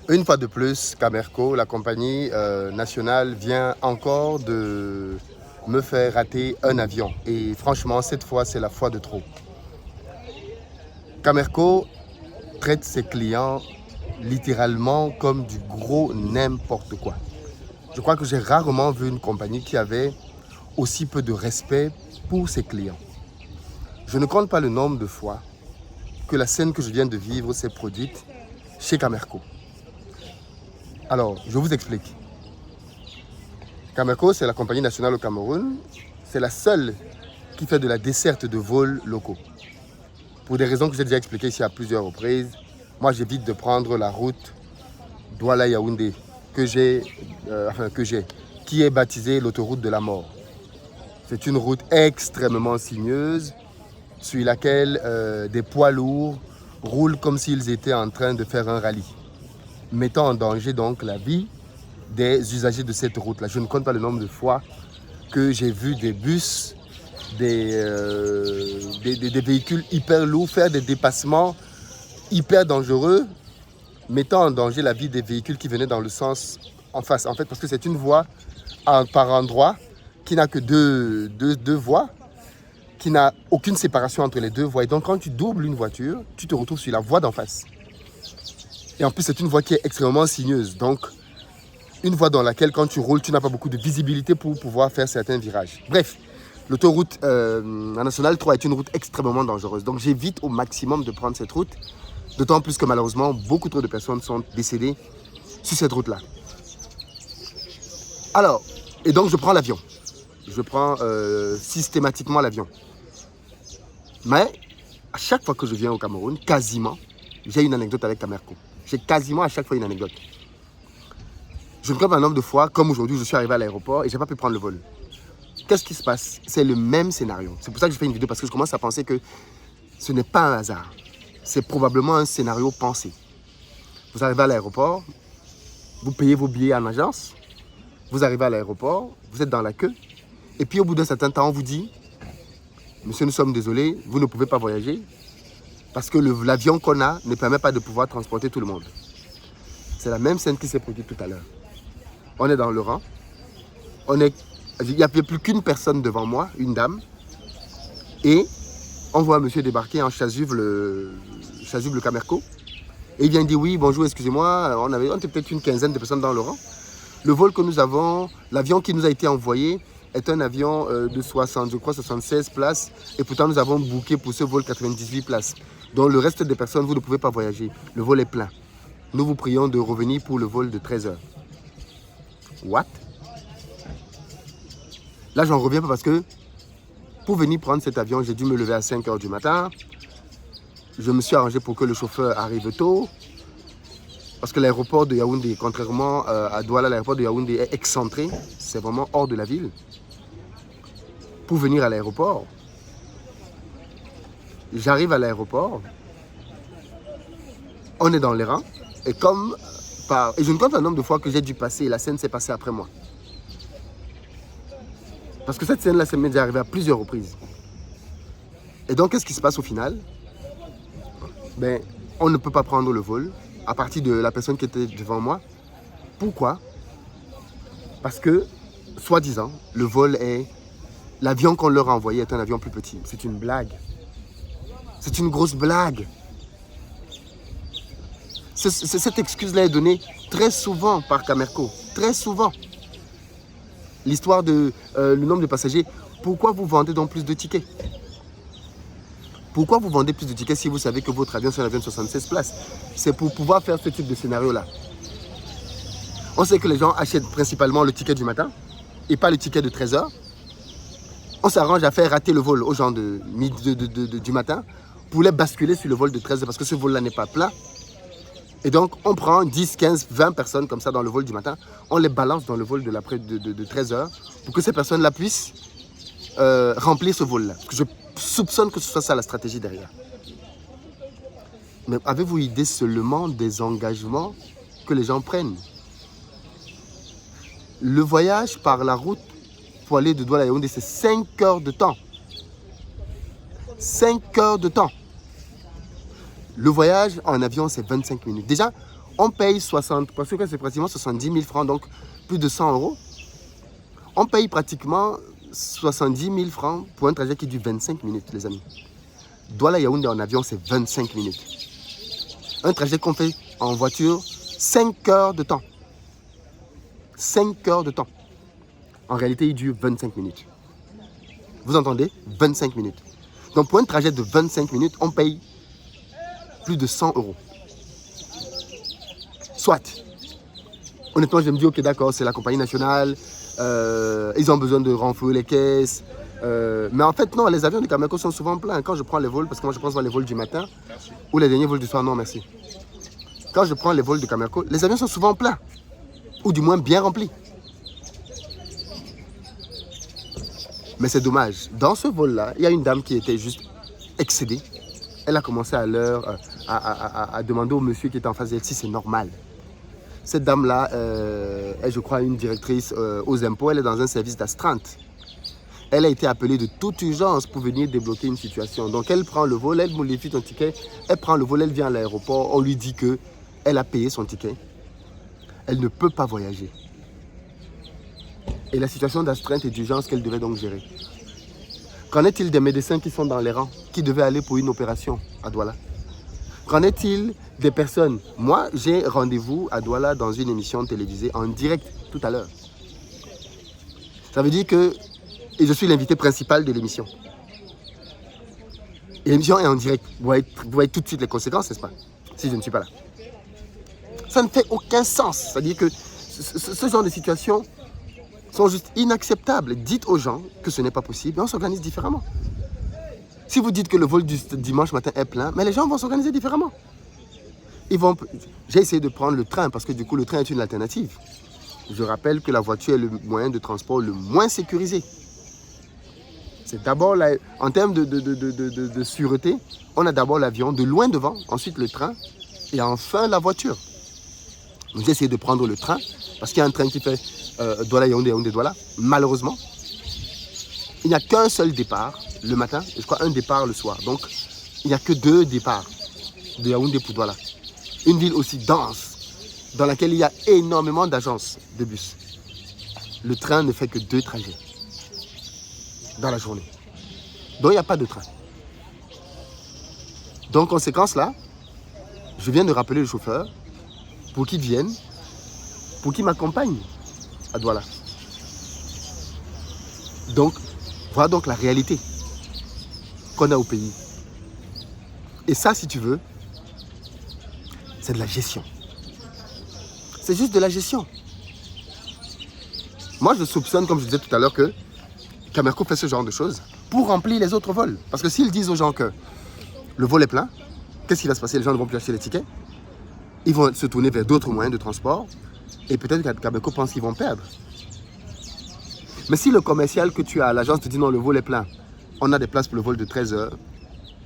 Une fois de plus, Camerco, la compagnie nationale, vient encore de me faire rater un avion. Et franchement, cette fois, c'est la fois de trop. Camerco traite ses clients littéralement comme du gros n'importe quoi. Je crois que j'ai rarement vu une compagnie qui avait aussi peu de respect pour ses clients. Je ne compte pas le nombre de fois que la scène que je viens de vivre s'est produite chez Camerco. Alors, je vous explique. Camerco, c'est la compagnie nationale au Cameroun. C'est la seule qui fait de la desserte de vols locaux. Pour des raisons que j'ai déjà expliquées ici à plusieurs reprises, moi j'évite de prendre la route Douala-Yaoundé qui est baptisée l'autoroute de la mort. C'est une route extrêmement sinueuse sur laquelle des poids lourds roulent comme s'ils étaient en train de faire un rallye, mettant en danger donc la vie des usagers de cette route-là. Je ne compte pas le nombre de fois que j'ai vu des bus, des véhicules hyper lourds faire des dépassements hyper dangereux, mettant en danger la vie des véhicules qui venaient dans le sens en face. En fait, parce que c'est une voie par endroit qui n'a que deux voies, qui n'a aucune séparation entre les deux voies. Et donc, quand tu doubles une voiture, tu te retrouves sur la voie d'en face. Et en plus, c'est une voie qui est extrêmement sinueuse. Donc, une voie dans laquelle, quand tu roules, tu n'as pas beaucoup de visibilité pour pouvoir faire certains virages. Bref, l'autoroute nationale 3 est une route extrêmement dangereuse. Donc, j'évite au maximum de prendre cette route. D'autant plus que malheureusement, beaucoup trop de personnes sont décédées sur cette route-là. Alors, et donc je prends l'avion. Je prends systématiquement l'avion. Mais, à chaque fois que je viens au Cameroun, quasiment, j'ai une anecdote avec Camerco. J'ai quasiment à chaque fois une anecdote. Je me compte un nombre de fois, comme aujourd'hui, je suis arrivé à l'aéroport et je n'ai pas pu prendre le vol. Qu'est-ce qui se passe? C'est le même scénario. C'est pour ça que je fais une vidéo, parce que je commence à penser que ce n'est pas un hasard. C'est probablement un scénario pensé. Vous arrivez à l'aéroport, vous payez vos billets en agence, vous arrivez à l'aéroport, vous êtes dans la queue, et puis au bout d'un certain temps, on vous dit « Monsieur, nous sommes désolés, vous ne pouvez pas voyager, parce que l'avion qu'on a ne permet pas de pouvoir transporter tout le monde. » C'est la même scène qui s'est produite tout à l'heure. On est dans le rang, il n'y avait plus qu'une personne devant moi, une dame, et on voit un monsieur débarquer en chasuble le Camerco. Et il vient dire oui, bonjour, excusez-moi, on était peut-être une quinzaine de personnes dans le rang. Le vol que nous avons, l'avion qui nous a été envoyé est un avion de 76 places. Et pourtant, nous avons booké pour ce vol 98 places. Donc le reste des personnes, vous ne pouvez pas voyager. Le vol est plein. Nous vous prions de revenir pour le vol de 13 heures. What? Là, j'en reviens pas parce que pour venir prendre cet avion, j'ai dû me lever à 5 heures du matin. Je me suis arrangé pour que le chauffeur arrive tôt. Parce que l'aéroport de Yaoundé, contrairement à Douala, l'aéroport de Yaoundé est excentré. C'est vraiment hors de la ville. Pour venir à l'aéroport, j'arrive à l'aéroport. On est dans les rangs. Et et je ne compte un nombre de fois que j'ai dû passer. Et la scène s'est passée après moi. Parce que cette scène-là, ça m'est déjà arrivé à plusieurs reprises. Et donc, qu'est-ce qui se passe au final? Ben, on ne peut pas prendre le vol à partir de la personne qui était devant moi. Pourquoi? Parce que, soi-disant, l'avion qu'on leur a envoyé est un avion plus petit. C'est une blague. C'est une grosse blague. Cette excuse-là est donnée très souvent par Camerco. Très souvent. L'histoire de le nombre de passagers. Pourquoi vous vendez donc plus de tickets? Pourquoi vous vendez plus de tickets si vous savez que votre avion, c'est un avion de 76 places? C'est pour pouvoir faire ce type de scénario-là. On sait que les gens achètent principalement le ticket du matin et pas le ticket de 13 heures. On s'arrange à faire rater le vol aux gens du matin pour les basculer sur le vol de 13 heures parce que ce vol-là n'est pas plein. Et donc, on prend 10, 15, 20 personnes comme ça dans le vol du matin. On les balance dans le vol de 13 heures pour que ces personnes-là puissent remplir ce vol-là. Je soupçonne que ce soit ça la stratégie derrière. Mais avez-vous idée seulement des engagements que les gens prennent? Le voyage par la route pour aller de Douala à Yaoundé, c'est 5 heures de temps. 5 heures de temps. Le voyage en avion, c'est 25 minutes. Déjà, On paye 60, parce que c'est pratiquement 70 000 francs, donc plus de 100 euros. On paye pratiquement 70 000 francs pour un trajet qui dure 25 minutes, les amis. Douala-Yaoundé en avion, c'est 25 minutes. Un trajet qu'on fait en voiture, 5 heures de temps. 5 heures de temps. En réalité, il dure 25 minutes. Vous entendez? 25 minutes. Donc pour un trajet de 25 minutes, on paye plus de 100 euros. Soit. Honnêtement, je me dis, ok, d'accord, c'est la compagnie nationale, ils ont besoin de renflouer les caisses. Mais en fait, non, les avions de Cameco sont souvent pleins. Quand je prends les vols, parce que moi je prends souvent les vols du matin, merci, ou les derniers vols du soir, non, merci. Quand je prends les vols de Cameco, les avions sont souvent pleins, ou du moins bien remplis. Mais c'est dommage. Dans ce vol-là, il y a une dame qui était juste excédée. Elle a commencé à demander au monsieur qui était en face d'elle si c'est normal. Cette dame-là est, je crois, une directrice aux impôts. Elle est dans un service d'astreinte. Elle a été appelée de toute urgence pour venir débloquer une situation. Donc elle prend le vol, elle modifie son ticket, elle prend le vol, elle vient à l'aéroport. On lui dit qu'elle a payé son ticket. Elle ne peut pas voyager. Et la situation d'astreinte et d'urgence qu'elle devait donc gérer. Qu'en est-il des médecins qui sont dans les rangs, qui devaient aller pour une opération à Douala? Qu'en est-il des personnes? Moi, j'ai rendez-vous à Douala dans une émission télévisée en direct tout à l'heure. Ça veut dire que je suis l'invité principal de l'émission. Et l'émission est en direct. Vous voyez tout de suite les conséquences, n'est-ce pas? Si je ne suis pas là. Ça ne fait aucun sens. C'est-à-dire que ce genre de situations sont juste inacceptables. Dites aux gens que ce n'est pas possible et on s'organise différemment. Si vous dites que le vol du dimanche matin est plein, mais les gens vont s'organiser différemment. J'ai essayé de prendre le train parce que du coup le train est une alternative. Je rappelle que la voiture est le moyen de transport le moins sécurisé. C'est d'abord, en termes de sûreté, on a d'abord l'avion de loin devant, ensuite le train et enfin la voiture. J'ai essayé de prendre le train parce qu'il y a un train qui fait Douala-Yaoundé, Yaoundé-Douala. Malheureusement, il n'y a qu'un seul départ le matin et je crois un départ le soir. Donc, il n'y a que 2 départs de Yaoundé pour Douala. Une ville aussi dense dans laquelle il y a énormément d'agences de bus. Le train ne fait que 2 trajets dans la journée. Donc, il n'y a pas de train. Donc, conséquence là, je viens de rappeler le chauffeur pour qu'il vienne, pour qu'il m'accompagne à Douala. Donc, voilà donc la réalité qu'on a au pays. Et ça, si tu veux, c'est de la gestion. C'est juste de la gestion. Moi, je soupçonne, comme je disais tout à l'heure, que Cameco fait ce genre de choses pour remplir les autres vols. Parce que s'ils disent aux gens que le vol est plein, qu'est-ce qui va se passer? Les gens ne vont plus acheter les tickets. Ils vont se tourner vers d'autres moyens de transport. Et peut-être que Cameco pense qu'ils vont perdre. Mais si le commercial que tu as à l'agence te dit non, le vol est plein, on a des places pour le vol de 13 heures,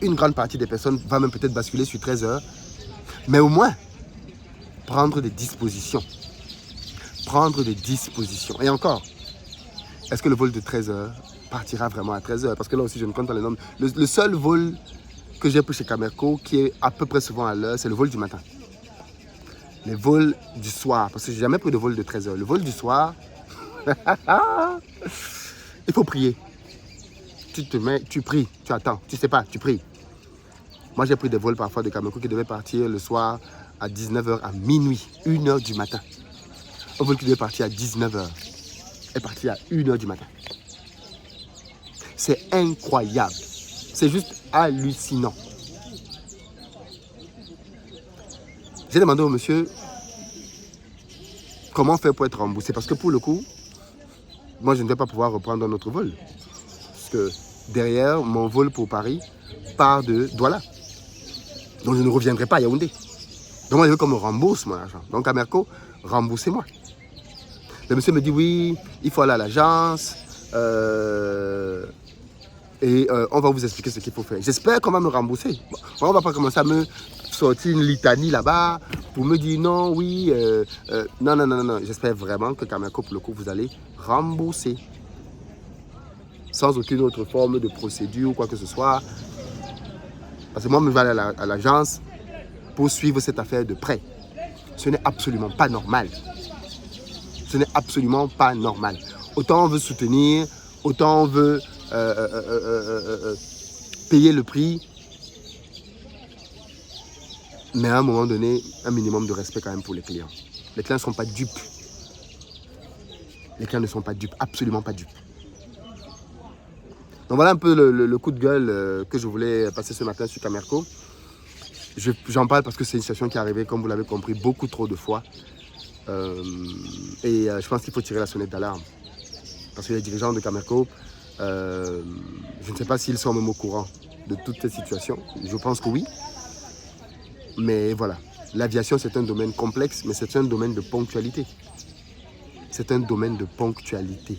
une grande partie des personnes va même peut-être basculer sur 13 heures, mais au moins, prendre des dispositions. Prendre des dispositions. Et encore, est-ce que le vol de 13 heures partira vraiment à 13 heures? Parce que là aussi, je ne compte pas les nombres. Le seul vol que j'ai pris chez Cameco, qui est à peu près souvent à l'heure, c'est le vol du matin. Les vols du soir, parce que je n'ai jamais pris de vol de 13 heures. Le vol du soir, il faut prier. Tu te mets, tu pries, tu attends, tu ne sais pas, tu pries. Moi, j'ai pris des vols parfois de Cameco qui devaient partir le soir à 19h, à minuit, 1h du matin. Un vol qui devait partir à 19h est parti à 1h du matin. C'est incroyable. C'est juste hallucinant. J'ai demandé au monsieur comment faire pour être remboursé. Parce que pour le coup, moi, je ne vais pas pouvoir reprendre un autre vol. Parce que derrière, mon vol pour Paris part de Douala. Donc, je ne reviendrai pas à Yaoundé. Donc, moi, je veux qu'on me rembourse mon argent. Donc, Cameco, remboursez-moi. Le monsieur me dit, oui, il faut aller à l'agence. On va vous expliquer ce qu'il faut faire. J'espère qu'on va me rembourser. Bon, on ne va pas commencer à me sortir une litanie là-bas pour me dire non, oui. Non. J'espère vraiment que Cameco, pour le coup, vous allez rembourser. Sans aucune autre forme de procédure ou quoi que ce soit. Parce que moi, je vais aller à l'agence pour suivre cette affaire de près. Ce n'est absolument pas normal. Ce n'est absolument pas normal. Autant on veut soutenir, autant on veut payer le prix, mais à un moment donné, un minimum de respect quand même pour les clients. Les clients ne sont pas dupes. Les clients ne sont pas dupes, absolument pas dupes. Donc voilà un peu le coup de gueule que je voulais passer ce matin sur Camerco. J'en parle parce que c'est une situation qui est arrivée, comme vous l'avez compris, beaucoup trop de fois. Je pense qu'il faut tirer la sonnette d'alarme. Parce que les dirigeants de Camerco, je ne sais pas s'ils sont même au courant de toute cette situation. Je pense que oui. Mais voilà, l'aviation c'est un domaine complexe, mais c'est un domaine de ponctualité. C'est un domaine de ponctualité.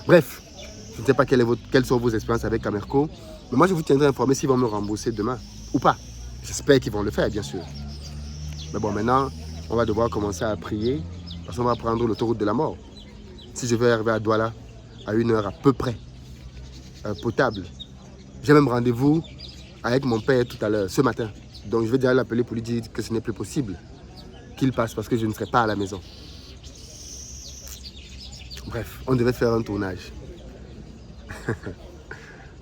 Bref, je ne sais pas quelles sont vos expériences avec Camerco, mais moi je vous tiendrai informé s'ils vont me rembourser demain ou pas. J'espère qu'ils vont le faire, bien sûr. Mais bon, maintenant, on va devoir commencer à prier parce qu'on va prendre l'autoroute de la mort. Si je veux arriver à Douala à 1 heure à peu près, potable, j'ai même rendez-vous avec mon père tout à l'heure, ce matin. Donc je vais déjà l'appeler pour lui dire que ce n'est plus possible qu'il passe parce que je ne serai pas à la maison. Bref, on devait faire un tournage.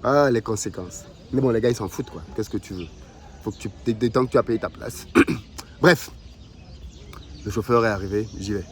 Ah, les conséquences. Mais bon, les gars, ils s'en foutent, quoi. Qu'est-ce que tu veux? Faut que dès tant que tu as payé ta place. Bref, le chauffeur est arrivé, j'y vais.